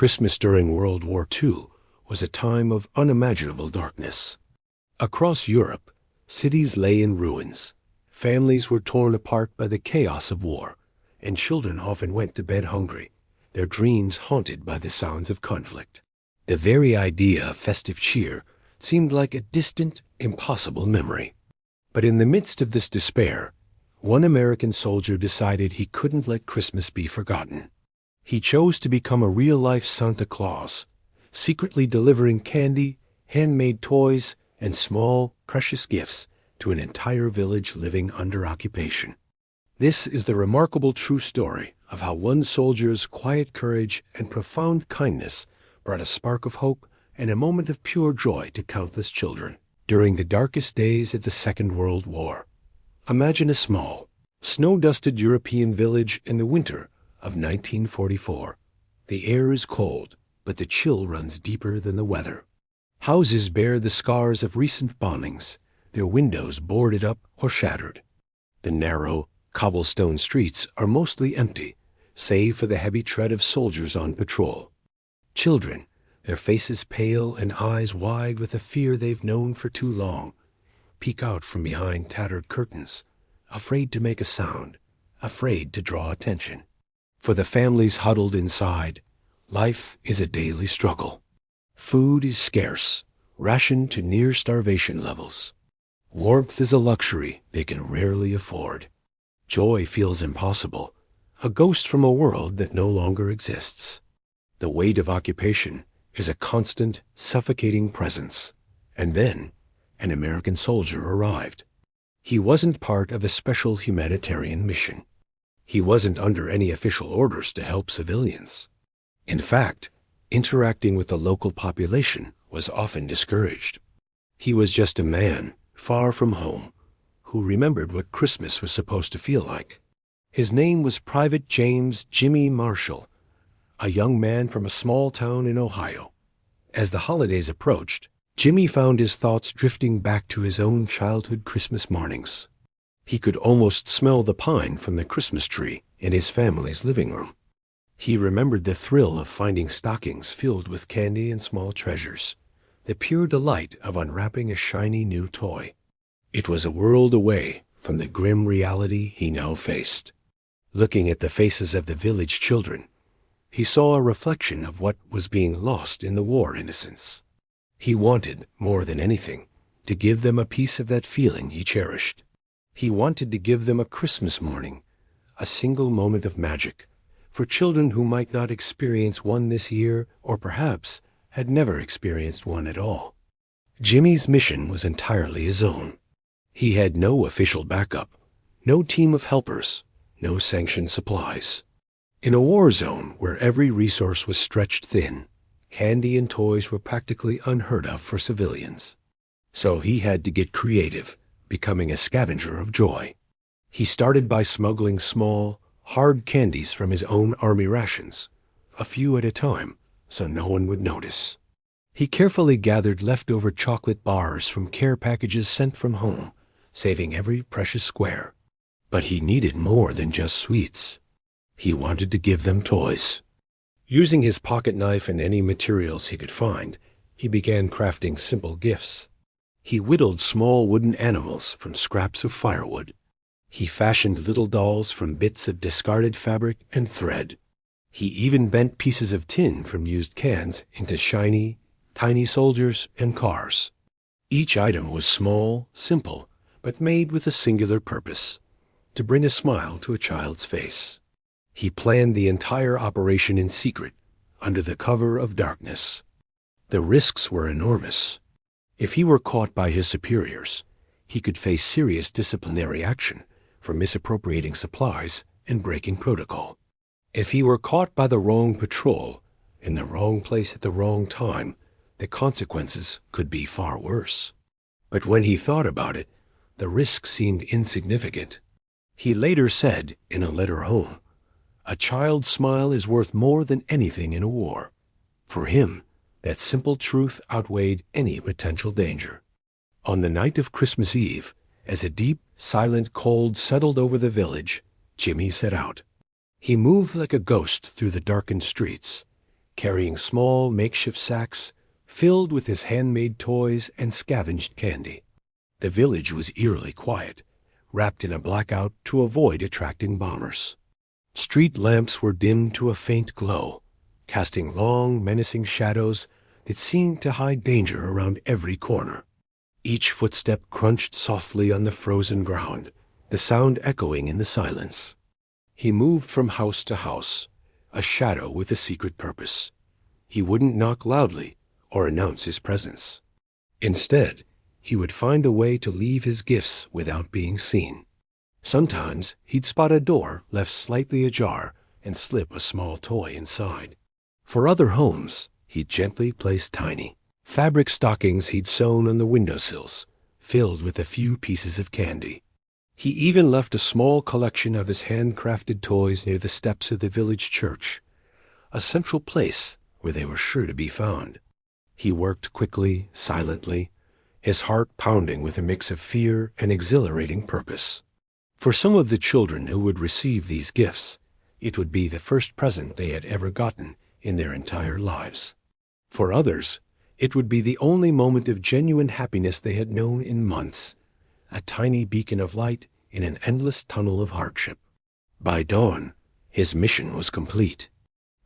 Christmas during World War II was a time of unimaginable darkness. Across Europe, cities lay in ruins. Families were torn apart by the chaos of war, and children often went to bed hungry, their dreams haunted by the sounds of conflict. The very idea of festive cheer seemed like a distant, impossible memory. But in the midst of this despair, one American soldier decided he couldn't let Christmas be forgotten. He chose to become a real-life Santa Claus, secretly delivering candy, handmade toys, and small, precious gifts to an entire village living under occupation. This is the remarkable true story of how one soldier's quiet courage and profound kindness brought a spark of hope and a moment of pure joy to countless children during the darkest days of the Second World War. Imagine a small, snow-dusted European village in the winter of 1944. The air is cold, but the chill runs deeper than the weather. Houses bear the scars of recent bombings, their windows boarded up or shattered. The narrow, cobblestone streets are mostly empty, save for the heavy tread of soldiers on patrol. Children, their faces pale and eyes wide with a fear they've known for too long, peek out from behind tattered curtains, afraid to make a sound, afraid to draw attention. For the families huddled inside, life is a daily struggle. Food is scarce, rationed to near starvation levels. Warmth is a luxury they can rarely afford. Joy feels impossible, a ghost from a world that no longer exists. The weight of occupation is a constant, suffocating presence. And then, an American soldier arrived. He wasn't part of a special humanitarian mission. He wasn't under any official orders to help civilians. In fact, interacting with the local population was often discouraged. He was just a man, far from home, who remembered what Christmas was supposed to feel like. His name was Private James Jimmy Marshall, a young man from a small town in Ohio. As the holidays approached, Jimmy found his thoughts drifting back to his own childhood Christmas mornings. He could almost smell the pine from the Christmas tree in his family's living room. He remembered the thrill of finding stockings filled with candy and small treasures, the pure delight of unwrapping a shiny new toy. It was a world away from the grim reality he now faced. Looking at the faces of the village children, he saw a reflection of what was being lost in the war innocence. He wanted, more than anything, to give them a piece of that feeling he cherished. He wanted to give them a Christmas morning, a single moment of magic, for children who might not experience one this year or perhaps had never experienced one at all. Jimmy's mission was entirely his own. He had no official backup, no team of helpers, no sanctioned supplies. In a war zone where every resource was stretched thin, candy and toys were practically unheard of for civilians. So he had to get creative, becoming a scavenger of joy. He started by smuggling small, hard candies from his own army rations, a few at a time, so no one would notice. He carefully gathered leftover chocolate bars from care packages sent from home, saving every precious square. But he needed more than just sweets. He wanted to give them toys. Using his pocket knife and any materials he could find, he began crafting simple gifts. He whittled small wooden animals from scraps of firewood. He fashioned little dolls from bits of discarded fabric and thread. He even bent pieces of tin from used cans into shiny, tiny soldiers and cars. Each item was small, simple, but made with a singular purpose: to bring a smile to a child's face. He planned the entire operation in secret, under the cover of darkness. The risks were enormous. If he were caught by his superiors, he could face serious disciplinary action for misappropriating supplies and breaking protocol. If he were caught by the wrong patrol, in the wrong place at the wrong time, the consequences could be far worse. But when he thought about it, the risk seemed insignificant. He later said in a letter home, "A child's smile is worth more than anything in a war." For him, that simple truth outweighed any potential danger. On the night of Christmas Eve, as a deep, silent cold settled over the village, Jimmy set out. He moved like a ghost through the darkened streets, carrying small makeshift sacks filled with his handmade toys and scavenged candy. The village was eerily quiet, wrapped in a blackout to avoid attracting bombers. Street lamps were dimmed to a faint glow, casting long, menacing shadows that seemed to hide danger around every corner. Each footstep crunched softly on the frozen ground, the sound echoing in the silence. He moved from house to house, a shadow with a secret purpose. He wouldn't knock loudly or announce his presence. Instead, he would find a way to leave his gifts without being seen. Sometimes he'd spot a door left slightly ajar and slip a small toy inside. For other homes, he'd gently place tiny fabric stockings he'd sewn on the windowsills, filled with a few pieces of candy. He even left a small collection of his handcrafted toys near the steps of the village church, a central place where they were sure to be found. He worked quickly, silently, his heart pounding with a mix of fear and exhilarating purpose. For some of the children who would receive these gifts, it would be the first present they had ever gotten in their entire lives. For others, it would be the only moment of genuine happiness they had known in months, a tiny beacon of light in an endless tunnel of hardship. By dawn, his mission was complete.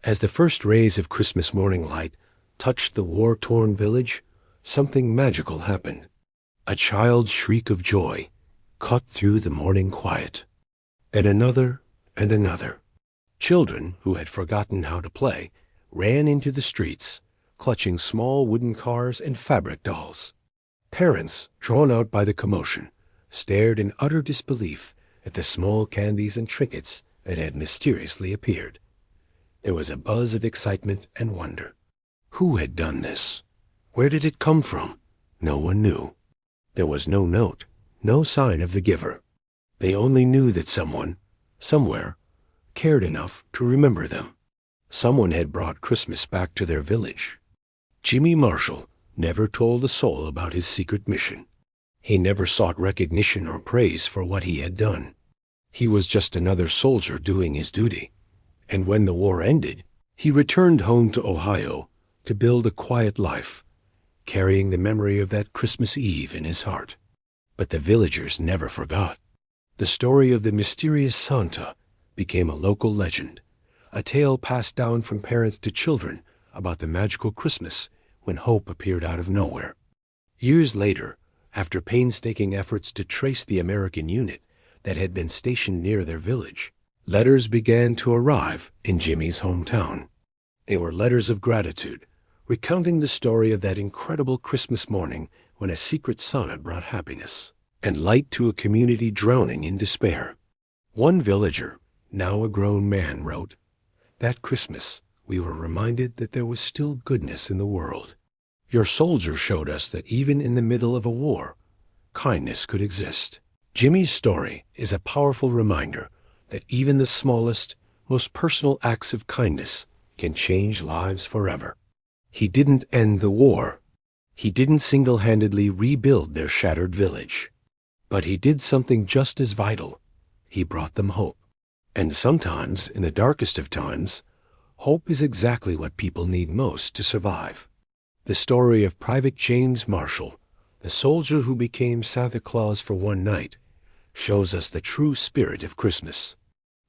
As the first rays of Christmas morning light touched the war-torn village, something magical happened. A child's shriek of joy cut through the morning quiet. And another and another. Children who had forgotten how to play ran into the streets, clutching small wooden cars and fabric dolls. Parents, drawn out by the commotion, stared in utter disbelief at the small candies and trinkets that had mysteriously appeared. There was a buzz of excitement and wonder. Who had done this? Where did it come from? No one knew. There was no note, no sign of the giver. They only knew that someone, somewhere, cared enough to remember them. Someone had brought Christmas back to their village. Jimmy Marshall never told a soul about his secret mission. He never sought recognition or praise for what he had done. He was just another soldier doing his duty. And when the war ended, he returned home to Ohio to build a quiet life, carrying the memory of that Christmas Eve in his heart. But the villagers never forgot. The story of the mysterious Santa became a local legend, a tale passed down from parents to children about the magical Christmas when hope appeared out of nowhere. Years later, after painstaking efforts to trace the American unit that had been stationed near their village, letters began to arrive in Jimmy's hometown. They were letters of gratitude, recounting the story of that incredible Christmas morning when a secret Santa brought happiness and light to a community drowning in despair. One villager, now a grown man, wrote, "That Christmas, we were reminded that there was still goodness in the world. Your soldier showed us that even in the middle of a war, kindness could exist." Jimmy's story is a powerful reminder that even the smallest, most personal acts of kindness can change lives forever. He didn't end the war. He didn't single-handedly rebuild their shattered village. But he did something just as vital. He brought them hope. And sometimes, in the darkest of times, hope is exactly what people need most to survive. The story of Private James Marshall, the soldier who became Santa Claus for one night, shows us the true spirit of Christmas.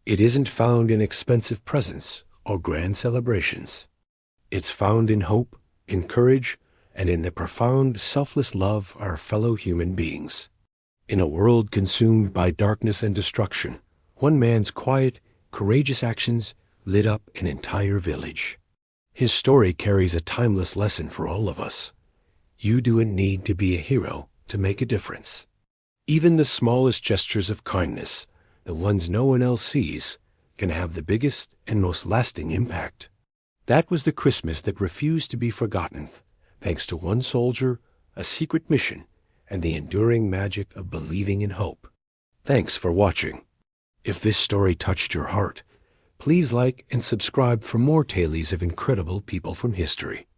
It isn't found in expensive presents or grand celebrations. It's found in hope, in courage, and in the profound, selfless love of our fellow human beings. In a world consumed by darkness and destruction, one man's quiet, courageous actions lit up an entire village. His story carries a timeless lesson for all of us. You don't need to be a hero to make a difference. Even the smallest gestures of kindness, the ones no one else sees, can have the biggest and most lasting impact. That was the Christmas that refused to be forgotten, thanks to one soldier, a secret mission, and the enduring magic of believing in hope. Thanks for watching. If this story touched your heart, please like and subscribe for more tales of incredible people from history.